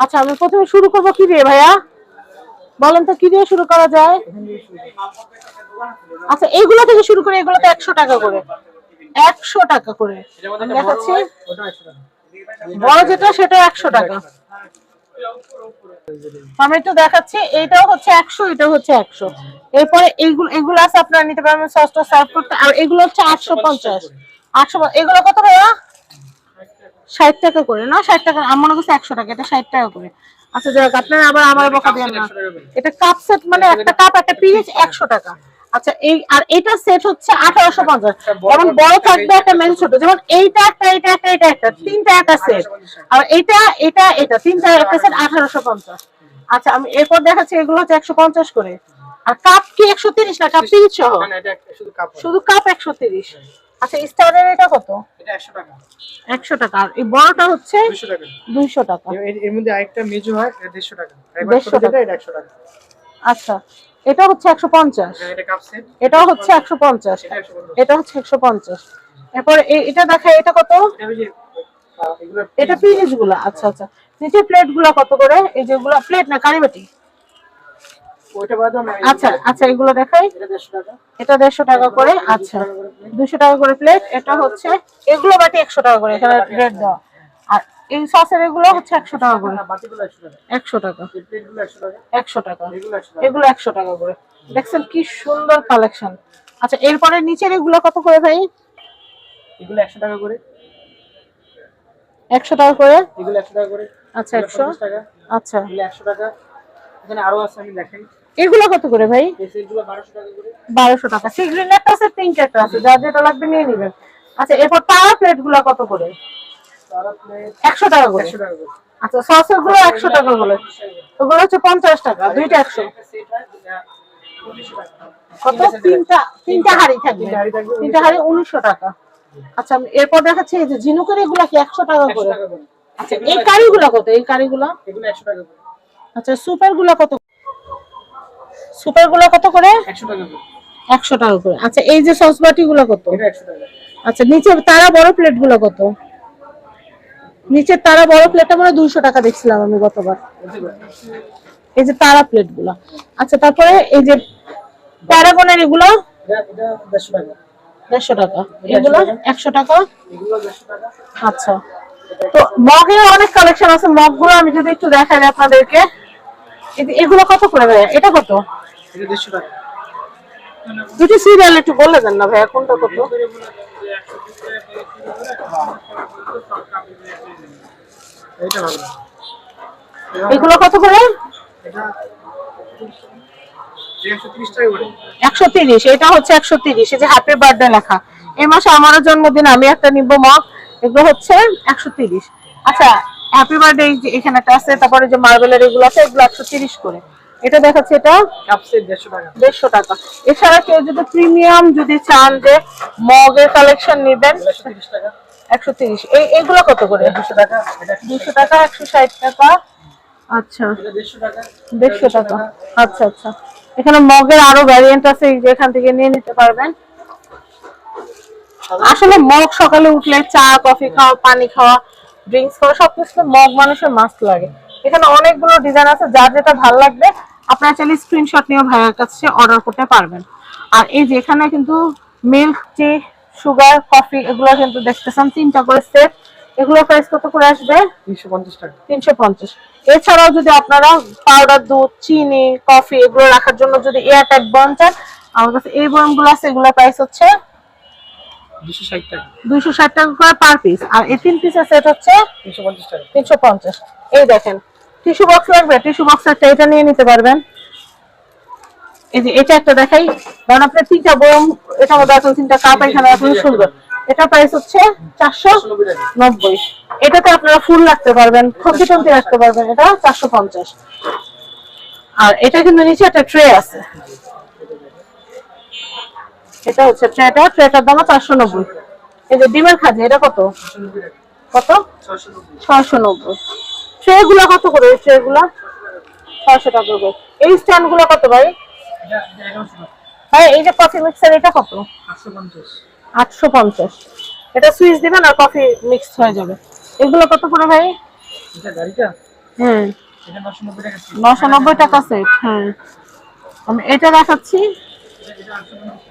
আচ্ছা আমি প্রথমে শুরু করবো কি দিয়ে ভাইয়া, বলেন তো কি দিয়ে শুরু করা যায়? আচ্ছা এইগুলো থেকে শুরু করে, এগুলো তো 100 টাকা করে, 100 টাকা করে আমি দেখাচ্ছি। বড় যেটা সেটা 100 টাকা। আমি একটু দেখাচ্ছি, এইটাও হচ্ছে 100, এটাও হচ্ছে 100। এরপরে এইগুলো এগুলো আছে আপনারা নিতে পারবেন সসটা সার্ভ করতে। আর এগুলো হচ্ছে 850, 800। এগুলো কত ভাইয়া? 60 টাকা করে না? 60 টাকা আমার মনে হচ্ছে 100 টাকা, এটা 60 টাকা করে। আচ্ছা যাক, আপনারা আবার আমার বকা দেন না। এটা কাপ সেট মানে একটা কাপ একটা পিস 100 টাকা। আচ্ছা এই আর এটা সেট হচ্ছে 1850। যেমন বড় থাকবে একটা মেন ছোট, যেমন এইটা একটা, এটা একটা, এটা একটা, তিনটা একটা সেট। আর এটা এটা এটা তিনটা একটা সেট 1850। আচ্ছা আমি এরপর দেখাচ্ছি, এগুলো হচ্ছে 150 করে। আর কাপ কি 130 না কাপ 30 সহ? না এটা শুধু কাপ 130। আচ্ছা স্টারের এটা কত? এটা 100 টাকা। 100 টাকা। আর এই বড়টা হচ্ছে 200 টাকা। 200 টাকা। এর মধ্যে আরেকটা মেজো হয়, এটা 150 টাকা। একবার ছোট যেটা এটা 100 টাকা। আচ্ছা এটা হচ্ছে 150। হ্যাঁ এটা কাপ সেট। এটাও হচ্ছে 150। এটা হচ্ছে 150। এরপর এটা দেখাই, এটা কত? এটা পিসগুলো। আচ্ছা আচ্ছা নিচে প্লেটগুলো কত করে? এই যেগুলো প্লেট না কারিবাটি, ওইটা বাদ আমরা। আচ্ছা আচ্ছা এগুলো দেখাই, এটা 150 টাকা। এটা 150 টাকা করে। আচ্ছা 200 টাকা করে প্লেট। এটা হচ্ছে এগুলো বাটি 100 টাকা করে, এখানে রেট দাও। আর এই সসের এগুলো হচ্ছে 100 টাকা করে। বাটিগুলো 100 টাকা। 100 টাকা। এই প্লেটগুলো 100 টাকা। 100 টাকা। এগুলো 100 টাকা করে। দেখছেন কি সুন্দর কালেকশন। আচ্ছা এরপরে নিচের এগুলো কত করে ভাই? এগুলো 100 টাকা করে। 100 টাকা করে। এগুলো 100 টাকা করে। আচ্ছা 100 টাকা। আচ্ছা এগুলো 100 টাকা। এখানে আরো আছে আমি দেখাই। এগুলো কত করে ভাই? এগুলো 1200 টাকা করে। 1200 টাকা। সিগ্রিন একটা আছে, পিঙ্ক একটা আছে, যার যেটা লাগবে নিয়ে নেবেন। আচ্ছা এরপর তারা প্লেটগুলো কত করে? তারা প্লেট 100 টাকা করে। 100 টাকা করে। আচ্ছা সসের গুলো 100 টাকা করে। ওগুলো হচ্ছে 50 টাকা, দুইটা 100। কত? তিনটা হাড়ি থাকবে। তিনটা হাড়ি 1900 টাকা। আচ্ছা এরপর দেখাচ্ছি এই যে ঝিনুকের এগুলা কি 100 টাকা করে? আচ্ছা এই কারিগুলো কত? এই কারিগুলো এগুলো 100 টাকা করে। আচ্ছা সুপার গুলো কত? সুপার গুলো কত করে? 100 টাকা করে। 100 টাকা করে। আচ্ছা এই যে সস বাটি গুলো কত? এটা 100 টাকা। আচ্ছা নিচে তারা বড় প্লেট গুলো কত? নিচে তারা বড় প্লেটটা মানে 200 টাকা দেখছিলাম আমি গতবার। এই যে তারা প্লেট গুলো। আচ্ছা তারপরে এই যে প্যারাগনের এগুলো এটা 150 টাকা। 150 টাকা। এগুলো 100 টাকা। এগুলো 150 টাকা। আচ্ছা তো মগের অনেক কালেকশন আছে, মগগুলো আমি যদি একটু দেখাই আপনাদেরকে। এগুলো কত করে ভাইয়া? এটা কত? এটা 150 টাকা। দুটো সিরিয়াল একটু বলে দেন না ভাইয়া, কোনটা কত? এইটা ভালো। এগুলো কত করে? এটা 130 টাকা করে। 130। এটা হচ্ছে 130। এই যে হ্যাপি বার্থডে লেখা। এই মাসে আমারও জন্মদিন, আমি একটা নিব মগ। এগুলো হচ্ছে 130। আচ্ছা হ্যাপি বার্থডে এখানে একটা আছে। তারপরে যে মার্বেলের এগুলো আছে, এগুলো 130 করে। এটা দেখাচ্ছে, এটা কাপ সেট 150 টাকা। 150 টাকা। এছাড়া কেউ যদি প্রিমিয়াম যদি চান যে মগের কালেকশন নেবেন, 130 টাকা। 130। এইগুলো কত করে? 200 টাকা। এটা 200 টাকা। 160 টাকা। আচ্ছা এটা 150 টাকা। 150 টাকা। আচ্ছা আচ্ছা এখানে মগের আরো ভ্যারিয়েন্ট আছে, এই যে এখান থেকে নিয়ে নিতে পারবেন। আসলে মগ সকালে উঠলে চা কফি খাওয়া, পানি খাওয়া, ড্রিঙ্কস খাওয়া সবকিছু মগ মানুষের মাস্ট লাগে। এখানে অনেকগুলো ডিজাইন আছে, যার যেটা ভালো লাগবে আপনারা চাইলে স্ক্রিনশট নিয়ে ভাইয়ের কাছে অর্ডার করতে পারবেন। আর এই যে এখানে কিন্তু মিল্ক টি, সুগার, কফি এগুলো কিন্তু দেখতেছেন, 3টা করে সেট। এগুলোর প্রাইস কত করে আসবে? 350 টাকা। 350। এছাড়াও যদি আপনারা পাউডার দুধ, চিনি, কফি এগুলো রাখার জন্য যদি এয়ার টাইট বয়াম চান, আমার কাছে এই বয়ামগুলো আছে। এগুলোর প্রাইস হচ্ছে 260 টাকা। 260 টাকা করে পার পিস। আর এই 3 পিসের সেট হচ্ছে 350 টাকা। 350। এই দেখেন টিস্যু বক্স লাগবে, টিস্যু বক্স একটা এটা নিয়ে নিতে পারবেন। এই যে এটা একটা দেখাই, কারণ আপনার 3টা বয়াম, এটা মধ্যে আছে 3টা কাপ এখানে আছে, সুন্দর। এটা প্রাইস হচ্ছে 490। এটাতে আপনারা ফুল রাখতে পারবেন, খন্তি টন্তি রাখতে পারবেন। এটা 450। আর এটা কিন্তু নিচে একটা ট্রে আছে, এটা হচ্ছে ট্রেটার দাম 490। এই যে ডিমের খাজি, এটা কত? কত? 690। ট্রে গুলা কত করে? ট্রে গুলা 600 টাকা করে। এই স্ট্যান্ড গুলো কত ভাই? ভাই এই যে কফি মিক্সার, এটা কত? 850। 850। এটা সুইচ দিবেন আর কফি মিক্স হয়ে যাবে। এগুলো কত করে ভাই? এটা গাড়িটা হ্যাঁ এটা 990 টাকা সেট। 990 টাকা সেট। হ্যাঁ আমি এটা দেখাচ্ছি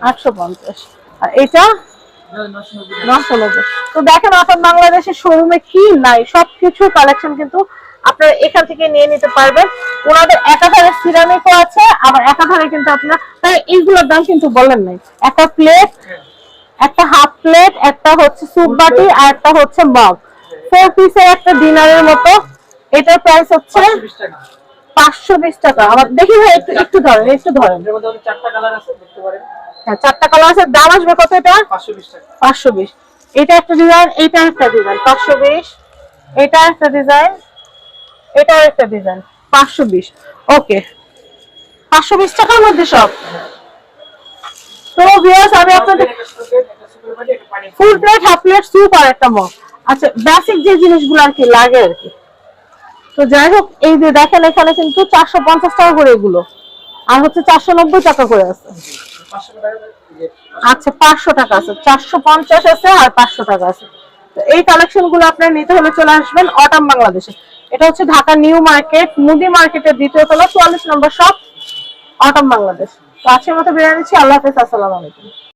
850, আর এটা 990। তো দেখেন আপনার বাংলাদেশের শোরুমে কি নাই, সবকিছু কালেকশন কিন্তু আপনারা এখান থেকে নিয়ে নিতে পারবেন। ওনাদের একাধারে সিরামিকও আছে, আবার একাধারে কিন্তু আপনারা, তাই এইগুলোর দাম কিন্তু বলেন নাই। একটা প্লেট, একটা হাফ প্লেট, একটা হচ্ছে স্যুপ বাটি, আর একটা হচ্ছে মগ, 4 পিসের একটা ডিনারের মতো। এটার প্রাইস হচ্ছে 520 টাকা। 520 টাকা। আবার দেখি ভাই একটু একটু ধরেন, একটু ধরেন। এর মধ্যে অনেক 4টা কালার আছে, দেখতে পারেন। হ্যাঁ 4টা কালার আছে। দাম আসবে কত এটা? 520 টাকা। 520। এটা একটা ডিজাইন, এটা একটা ডিজাইন 520। এটা একটা ডিজাইন, এটা একটা ডিজাইন 520। ওকে 520 টাকার মধ্যে সব। তো ভিউয়ার্স আমি আপনাদের একটা সুপের, একটা সুপের বাটি, একটা পানি। Full plate, half plate, soup আর একটা মগ। আচ্ছা বেসিক যে জিনিসগুলো আর কি লাগে আর কি। তো যাই হোক, এই যে দেখেন এখানে কিন্তু 450 টাকা করে এগুলো, আর হচ্ছে 490 টাকা করে আছে। 500 টাকা দিয়ে। আচ্ছা 500 টাকা আছে, 450 আছে আর 500 টাকা আছে। তো এই কালেকশন গুলো আপনারা নিতে হলে চলে আসবেন অটাম বাংলাদেশে। এটা হচ্ছে ঢাকা নিউ মার্কেট, মুদি মার্কেটের দ্বিতীয় তলা, 44 নম্বর শপ, অটাম বাংলাদেশ। তো আজকের মতো বিদায় নিচ্ছি, আল্লাহ হাফেজ, আসসালামু আলাইকুম।